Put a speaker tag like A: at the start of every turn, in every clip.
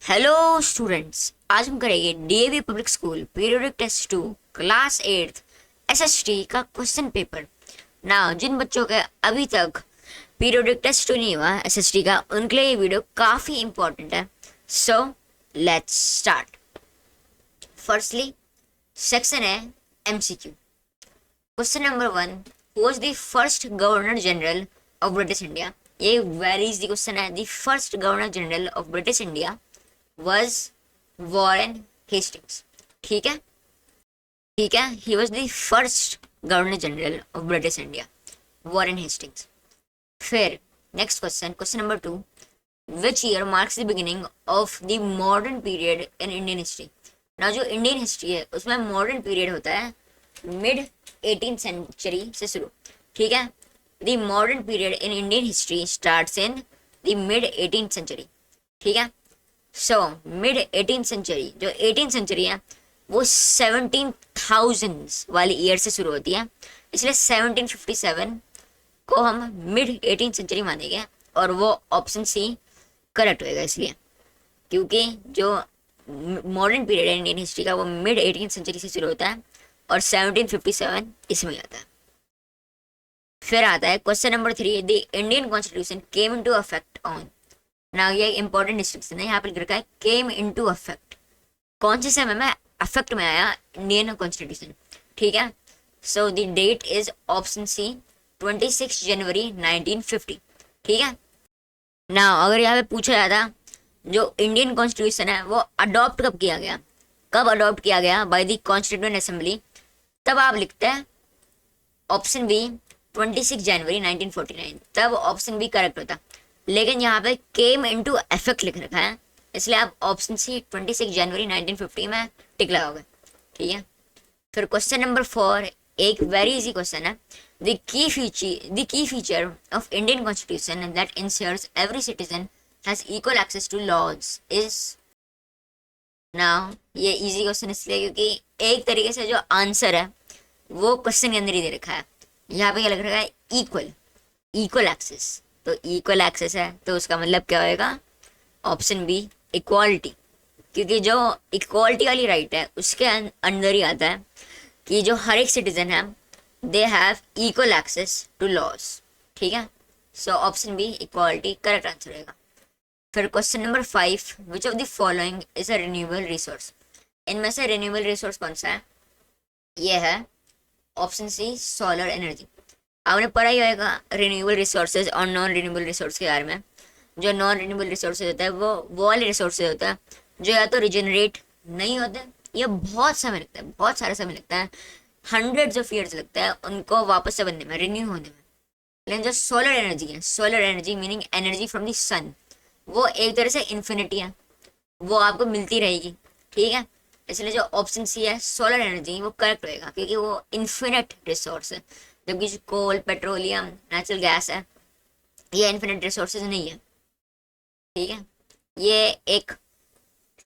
A: Hello students, आज हम करेंगे DAV public school periodic test 2 class 8 SST का क्वेश्चन पेपर। ना जिन बच्चों का अभी तक पीरियोडिक टेस्ट 2 नहीं हुआ एसएसटी का, उनके लिए ये वीडियो काफ़ी इंपॉर्टेंट है। So let's start. Firstly section है MCQ. Question number 1, who was the first governor general of British India. ये वेरी इजी क्वेश्चन है। The first governor general of British India was Warren Hastings। ठीक है, ठीक है, he was the first governor general of British India, Warren Hastings. फिर next question, question number 2, which year marks the beginning of the modern period in Indian history. ना जो Indian history है उसमें modern period होता है mid 18th century से शुरू। ठीक है, the modern period in Indian history starts in the mid 18th century. ठीक है, सो मिड 18th सेंचुरी, जो 18th सेंचुरी है वो 17,000 वाली ईयर से शुरू होती है, इसलिए 1757 को हम मिड 18th सेंचुरी मानेंगे और वो ऑप्शन सी करेक्ट होएगा। इसलिए क्योंकि जो मॉडर्न पीरियड है इंडियन हिस्ट्री का वो मिड 18th सेंचुरी से शुरू होता है और 1757 इसमें आता है। फिर आता है question number 3, the Indian constitution came into affect on. ना ये इंपॉर्टेंट डिस्ट्रिक्शन है, यहाँ पे लिख रखा है केम इनटू अफेक्ट। कौन से समय में अफेक्ट में आया इंडियन कॉन्स्टिट्यूशन। ठीक है, so the date is option C 26 January 1950। ठीक है, ना अगर यहाँ पे पूछा जाता जो इंडियन कॉन्स्टिट्यूशन है वो अडॉप्ट कब किया गया, कब अडॉप्ट किया गया बाय द कॉन्स्टिट्यूएंट असेंबली, तब आप लिखते हैं ऑप्शन बी 26 जनवरी 1949, तब ऑप्शन बी करेक्ट होता। लेकिन यहाँ पे केम इनटू इफेक्ट लिख रखा है, इसलिए आप ऑप्शन सी 26 जनवरी 1950 में टिक लगाओगे। ठीक है, फिर क्वेश्चन नंबर 4 एक वेरी इजी क्वेश्चन है। The key feature of Indian constitution that ensures every citizen has equal access to laws is. Now ये इजी क्वेश्चन इसलिए क्योंकि एक तरीके से जो आंसर है वो क्वेश्चन के अंदर ही दे रखा है। यहाँ पे क्या लग रहा है, इक्वल, इक्वल एक्सेस। तो इक्वल एक्सेस है तो उसका मतलब क्या होएगा, ऑप्शन बी इक्वालिटी, क्योंकि जो इक्वालिटी वाली राइट है उसके अंदर ही आता है कि जो हर एक सिटीजन है they have equal access to laws. ठीक है, so option B equality correct answer रहेगा। फिर question number 5, which of the following is a renewable resource. इनमें से रिन्यूएबल रिसोर्स कौन सा है, ये है ऑप्शन सी सोलर एनर्जी। आपने पढ़ा ही होगा रिन्यूएबल रिसोर्सेज और नॉन रिन्यूएबल रिसोर्स के बारे में। जो नॉन रिन्यूएबल रिसोर्सेज होता है वो वाले रिसोर्सेज होता है जो या तो रिजनरेट नहीं होते या बहुत समय लगता है, बहुत सारा समय लगता है, हंड्रेड्स ऑफ ईयर्स लगता है उनको वापस से बनने में, रिन्यू होने में। लेकिन जो सोलर एनर्जी है, solar energy meaning energy from the sun, वो एक तरह से इन्फिनिटी है, वो आपको मिलती रहेगी। ठीक है, इसलिए जो ऑप्शन सी है सोलर एनर्जी वो करेक्ट रहेगा क्योंकि वो इन्फिनिट रिसोर्स है, जबकि जो कोल, पेट्रोलियम, नेचुरल गैस है ये इन्फिनिट रिसोर्सेज नहीं है। ठीक है, ये एक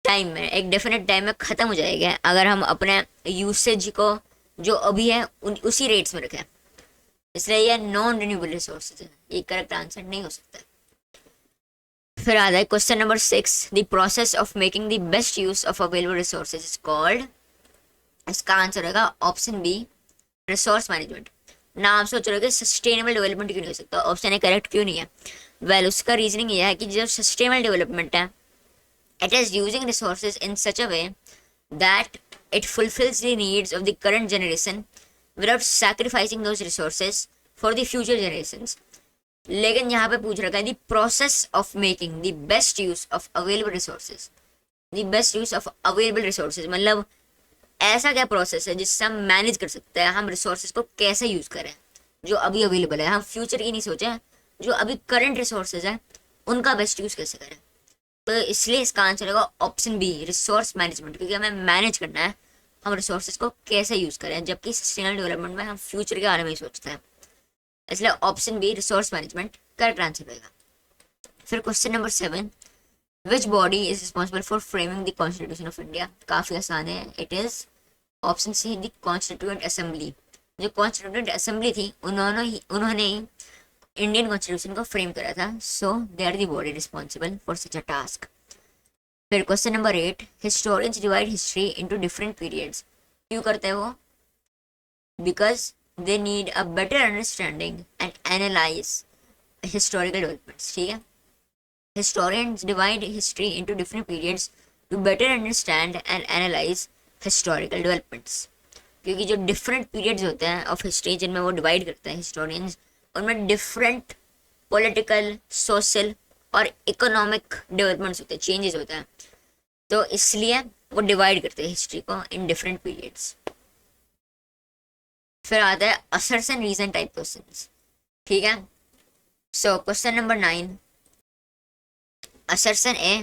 A: टाइम में, एक डेफिनेट टाइम में ख़त्म हो जाएगा अगर हम अपने यूसेज को जो अभी है उसी रेट्स में रखें, इसलिए ये नॉन रिन्यूएबल रिसोर्सेज है, ये करेक्ट आंसर नहीं हो सकता। फिर आता है question number 6, the process of making the best use of available resources is called. इसका आंसर होगा ऑप्शन बी रिसोर्स मैनेजमेंट। ना आप सोच रहे हो कि सस्टेनेबल डेवलपमेंट क्यों नहीं हो सकता, ऑप्शन ए करेक्ट क्यों नहीं है। वेल उसका रीजनिंग यह है कि जो सस्टेनेबल डेवलपमेंट है it is using resources in such a way that it fulfils the needs of the current generation without sacrificing those resources for the future generations. लेकिन यहाँ पे पूछ रखा है the process of making the best use of available resources. The best use of available resources मतलब ऐसा क्या process है जिससे हम मैनेज कर सकते हैं, हम रिसोर्सेज को कैसे यूज करें जो अभी अवेलेबल है, हम फ्यूचर की नहीं सोचे, जो अभी करंट रिसोर्सेज है उनका बेस्ट यूज कैसे करें। तो इसलिए इसका आंसर होगा ऑप्शन बी रिसोर्स मैनेजमेंट, क्योंकि हमें मैनेज करना है हम रिसोर्सेज को कैसे यूज करें, जबकि सस्टेनेबल डेवलपमेंट में हम फ्यूचर के बारे में ही सोचते हैं, इसलिए option B resource management correct answer रहेगा। फिर question number 7, which body is responsible for framing the constitution of India. काफी आसान है, it is option C the constituent assembly. जो कॉन्स्टिट्यूएंट असेंबली थी उन्होंने ही इंडियन कॉन्स्टिट्यूशन को फ्रेम करा था, so they are the body responsible for such a task. फिर question number 8, historians divide history into different periods. क्यों करते हैं वो? Because they need a better understanding and analyse historical developments. ठीक है, historians divide history into different periods to better understand and analyze historical developments। क्योंकि जो different periods होते हैं ऑफ हिस्ट्री जिनमें वो डिवाइड करते हैं हिस्टोरियंस, उनमें डिफरेंट पॉलिटिकल, सोशल और इकोनॉमिक डेवलपमेंट्स होते हैं, चेंजेस होते हैं, तो इसलिए वो डिवाइड करते हैं हिस्ट्री को इन डिफरेंट पीरियड्स। फिर आता है असर्शन रीजन टाइप क्वेश्चंस। ठीक है, so question number 9, assertion A,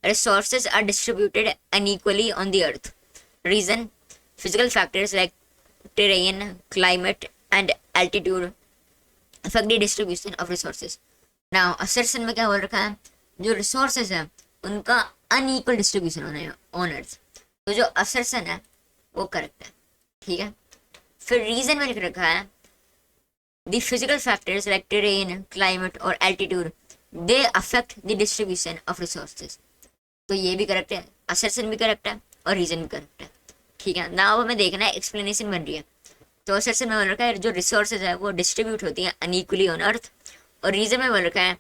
A: resources are distributed unequally on the earth. Reason, physical factors like terrain, climate and altitude affect the distribution of resources। now assertion में क्या बोल रखा है, जो resources है उनका unequal distribution होना है on earth, तो जो assertion है वो correct है। ठीक है, फिर reason में लिख रखा है the physical factors like terrain, climate और altitude they affect the distribution of resources। तो ये भी करेक्ट है, assertion भी करेक्ट है और रीजन भी करेक्ट है। ठीक है, ना अब हमें देखना है एक्सप्लेनेशन बन रही है। तो assertion में बोल रखा है जो रिसोर्सेज है वो डिस्ट्रीब्यूट होती हैं अनइक्वली ऑन अर्थ, और रीजन में बोल रखा है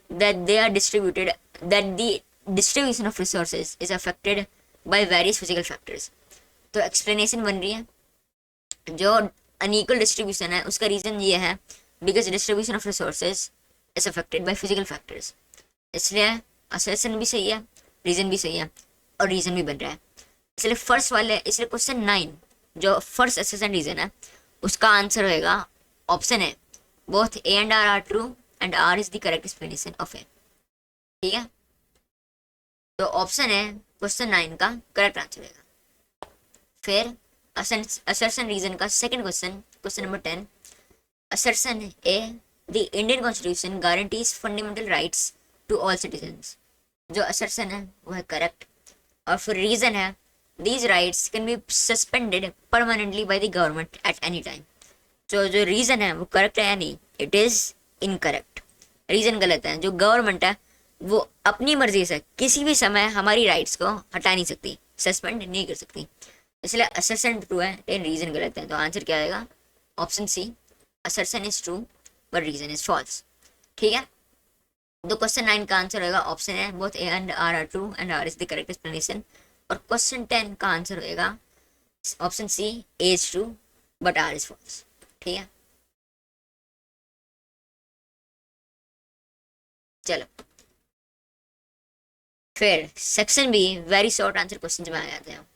A: that they are distributed, that the distribution of resources is affected by various physical factors. तो एक्सप्लेनेशन बन रही है जो अनइक्वल डिस्ट्रीब्यूशन है उसका रीजन ये है because distribution of resources is affected by physical factors. इसलिए असर्शन भी सही है, रीजन भी सही है और रीजन भी बन रहा है। इसलिए फर्स्ट वाले, इसलिए क्वेश्चन 9 जो फर्स्ट असर्शन रीजन है उसका आंसर होएगा ऑप्शन है, both A and R are true and R is the correct explanation of A. ठीक है, तो ऑप्शन है क्वेश्चन 9 का करेक्ट आंसर होगा। फिर असर्शन रीजन का second question, question number 10, assertion A, The Indian Constitution guarantees fundamental rights to all citizens। जो assertion है वो है correct, और फिर reason है these rights can be suspended permanently by the government at any time। जो reason है वो correct है या नहीं, it is incorrect, reason गलत है। जो government है वो अपनी मर्जी से किसी भी समय हमारी rights को हटा नहीं सकती, suspend नहीं कर सकती, इसलिए assertion true है लेकिन reason गलत है। तो आंसर क्या आएगा? Option C, assertion is true but reason is false। ठीक है, तो क्वेश्चन 9 का आंसर होगा ऑप्शन है, both A and R are true and R is the correct explanation. और क्वेश्चन 10 का आंसर होगा option C, A is true but R is false. ठीक है, चलो फिर section B, very short answer question में आ जाते हैं।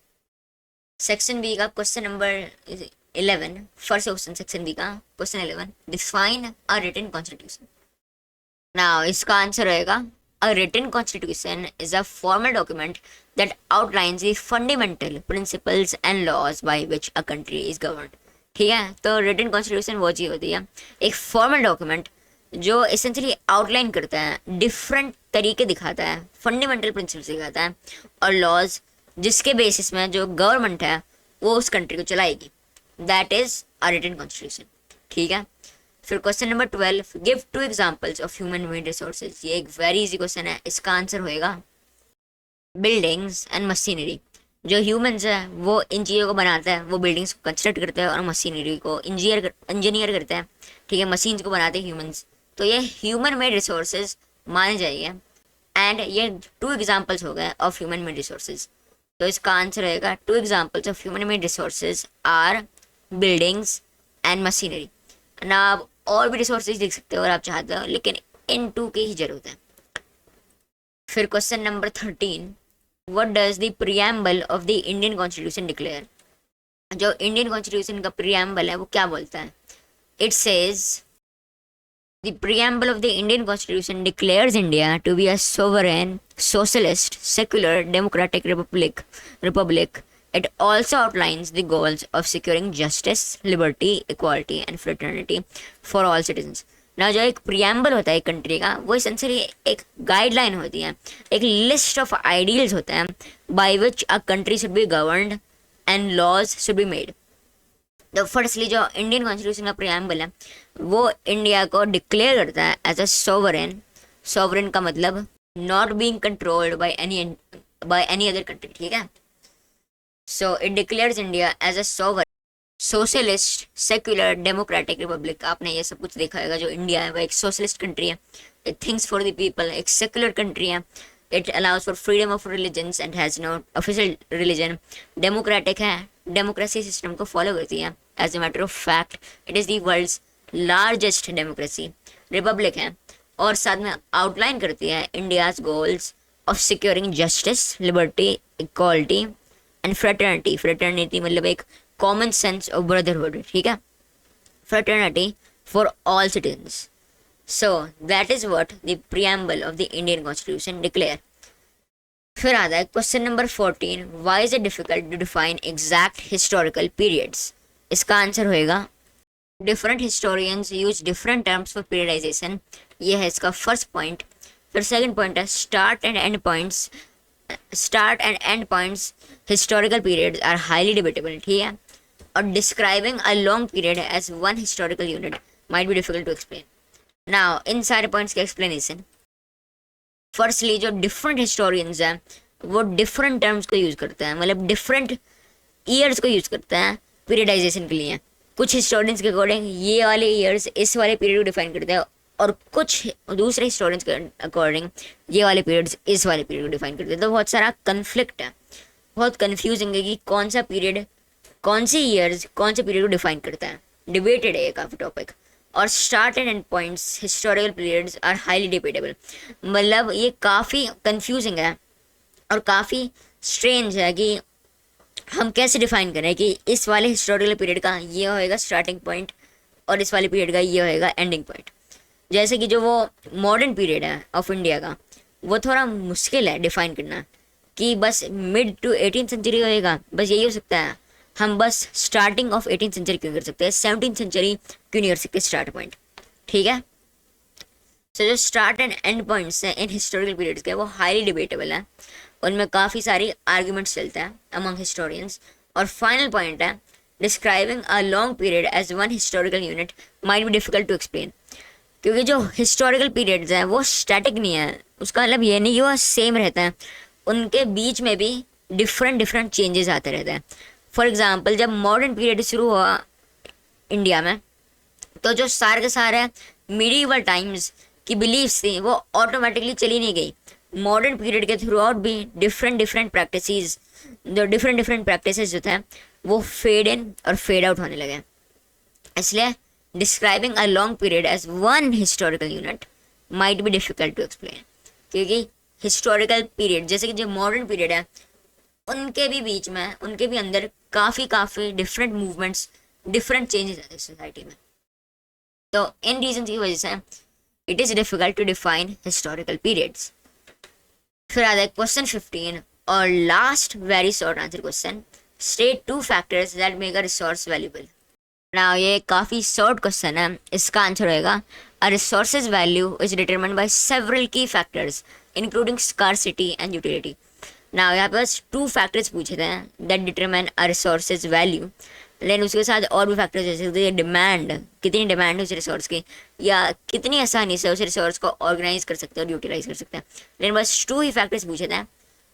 A: सेक्शन बी का question number 11, first question section B का question 11, define a written constitution. Now इसका आंसर रहेगा a written constitution is a formal document that outlines the fundamental principles and laws by which a country is governed. ठीक है, तो written constitution वो चीज़ होती है, एक फॉर्मल डॉक्यूमेंट जो एसेंशियली आउटलाइन करता है, डिफरेंट तरीके दिखाता है, फंडामेंटल प्रिंसिपल्स दिखाता है और लॉज जिसके बेसिस में जो गवर्नमेंट है वो उस कंट्री को चलाएगी, that is a written constitution. ठीक है, फिर question number 12, give 2 examples of human made resources. ये एक वेरी इजी क्वेश्चन है, इसका आंसर होएगा बिल्डिंग्स एंड मशीनरी। जो ह्यूमंस है वो इन चीज़ों को बनाता है, वो बिल्डिंग्स को कंस्ट्रक्ट करते हैं और मशीनरी को इंजीनियर करते हैं। ठीक है, मशीन्स को बनाते हैं ह्यूमंस, तो ये ह्यूमन मेड रिसोर्सेज माने जाइए। एंड ये 2 एग्जाम्पल्स हो गए ऑफ ह्यूमन मेड रिसोर्सेज, तो इसका आंसर रहेगा 2 examples of human made resources are buildings and machinery. ना आप और भी रिसोर्सेज लिख सकते हो अगर आप चाहते हो, लेकिन इन 2 की ही जरूरत है। फिर question number 13, what does the preamble of the Indian constitution declare. जो इंडियन कॉन्स्टिट्यूशन का प्रीएम्बल है वो क्या बोलता है? It says the preamble of the Indian constitution declares India to be a sovereign socialist secular democratic republic. It also outlines the goals of securing justice, liberty, equality and fraternity for all citizens। ना जो एक preamble होता है एक country का, वो essentially एक guideline होती है, एक लिस्ट ऑफ आइडियल्स होता है by which a country should be governed and laws should be made. तो फर्स्टली जो इंडियन कॉन्स्टिट्यूशन का प्रियम्बल है वो इंडिया को डिक्लेयर करता है एज अ सोवरेन। सोवरेन का मतलब not being controlled by any by any other country, ठीक है. So it declares India as a sovereign socialist secular democratic Republic. आपने ये सब कुछ देखा होगा. जो इंडिया है वो एक सोशलिस्ट कंट्री है, it thinks for the people. एक सेक्युलर कंट्री है, it allows for freedom of religions and has no official religion. Democratic है, डेमोक्रेसी सिस्टम को फॉलो करती है. As a matter of fact it is the world's largest democracy. Republic है और साथ में आउटलाइन करती है India's goals of securing justice, liberty, equality and fraternity. Fraternity मतलब एक कॉमन सेंस ऑफ ब्रदरहुड, ठीक है. Fraternity for all citizens. So that is what the preamble of the Indian constitution declare. फिर आता है question number 14. Why is it difficult to define exact historical periods. इसका answer होएगा different historians use different terms for periodization. ये है इसका first point. फिर second point है start and end points. Start and end points historical periods are highly debatable, ठीक है. और describing a long period as one historical unit might be difficult to explain. Now इन सारे points के explanation. Firstly जो different historians हैं वो different terms को यूज़ करते हैं, मतलब डिफरेंट ईयर्स को यूज़ करते हैं पीरियडाइजेशन के लिए. कुछ हिस्टोरियंस के अकॉर्डिंग ये वाले ईयर्स इस वाले पीरियड को डिफाइन करते हैं और कुछ दूसरे हिस्टोरियंस के अकॉर्डिंग ये वाले पीरियड्स इस वाले पीरियड को डिफाइन करते हैं. तो बहुत सारा कन्फ्लिक्ट है, बहुत कन्फ्यूजिंग है कि कौन सा पीरियड, कौन सी ईयर्स कौन से पीरियड को डिफाइन करता है. डिबेटेड है ये काफ़ी टॉपिक. और start and end points historical periods are highly debatable. मतलब ये काफ़ी कन्फ्यूजिंग है और काफ़ी स्ट्रेंज है कि हम कैसे डिफाइन करें कि इस वाले हिस्टोरिकल पीरियड का ये होएगा स्टार्टिंग पॉइंट और इस वाले पीरियड का ये होएगा एंडिंग पॉइंट. जैसे कि जो वो मॉडर्न पीरियड है ऑफ इंडिया का वो थोड़ा मुश्किल है डिफाइन करना कि बस मिड टू 18th सेंचुरी होएगा, बस यही हो सकता है. हम बस स्टार्टिंग ऑफ 18th सेंचुरी क्यों कर सकते हैं, 17th सेंचुरी क्यों नहीं कर सकते स्टार्ट पॉइंट, ठीक है. सो जो स्टार्ट एंड एंड पॉइंट्स हैं इन हिस्टोरिकल पीरियड्स के वो हाईली डिबेटेबल है. उनमें काफ़ी सारी आर्ग्यूमेंट्स चलते हैं अमंग हिस्टोरियंस. और फाइनल पॉइंट है describing a long period as one historical unit might be difficult to explain. क्योंकि जो हिस्टोरिकल पीरियड्स हैं वो स्टैटिक नहीं है. उसका मतलब ये नहीं कि वो सेम रहता है, उनके बीच में भी डिफरेंट चेंजेस आते रहते हैं. फॉर एग्जांपल जब मॉडर्न पीरियड शुरू हुआ इंडिया में तो जो सारे के सारे मिडीवल टाइम्स की बिलीफ्स थी वो ऑटोमेटिकली चली नहीं गई. मॉडर्न पीरियड के थ्रू आउट भी डिफरेंट प्रैक्टिसेस, जो डिफरेंट प्रैक्टिसेस जो थे वो फेड इन और फेड आउट होने लगे. इसलिए describing a long period as one historical unit might be difficult to explain. क्योंकि हिस्टोरिकल पीरियड जैसे कि जो मॉडर्न पीरियड है उनके भी बीच में, उनके भी अंदर काफ़ी डिफरेंट मूवमेंट्स, डिफरेंट चेंजेस आते हैं सोसाइटी में. तो इन रीजन की वजह से it is difficult to define historical periods. फिर आता है क्वेश्चन 15 और last very short answer question. State 2 factors that make a resource valuable. Now ये काफ़ी शॉर्ट क्वेश्चन है. इसका आंसर होएगा a resources value is determined by several key factors including scarcity and utility. Now यहाँ पे बस 2 factors पूछे थे that determine a resources value. लेकिन उसके साथ और भी फैक्टर्स जैसे होते हैं डिमांड, कितनी डिमांड है उस रिसोर्स की, या कितनी आसानी से उस रिसोर्स को ऑर्गेनाइज कर सकते हैं और यूटिलाइज कर सकते हैं. लेकिन बस 2 ही फैक्टर्स पूछे थे.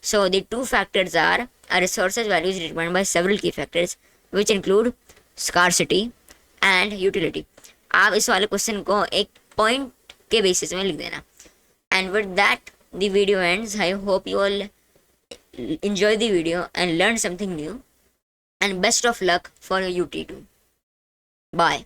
A: So the 2 factors are a resources value is determined by several key factors which include scarcity and utility. आप इस वाले क्वेश्चन को एक पॉइंट के बेसिस में लिख देना. And with that the video ends. I hope you all enjoy the video and learn something new, and best of luck for your UT2. Bye.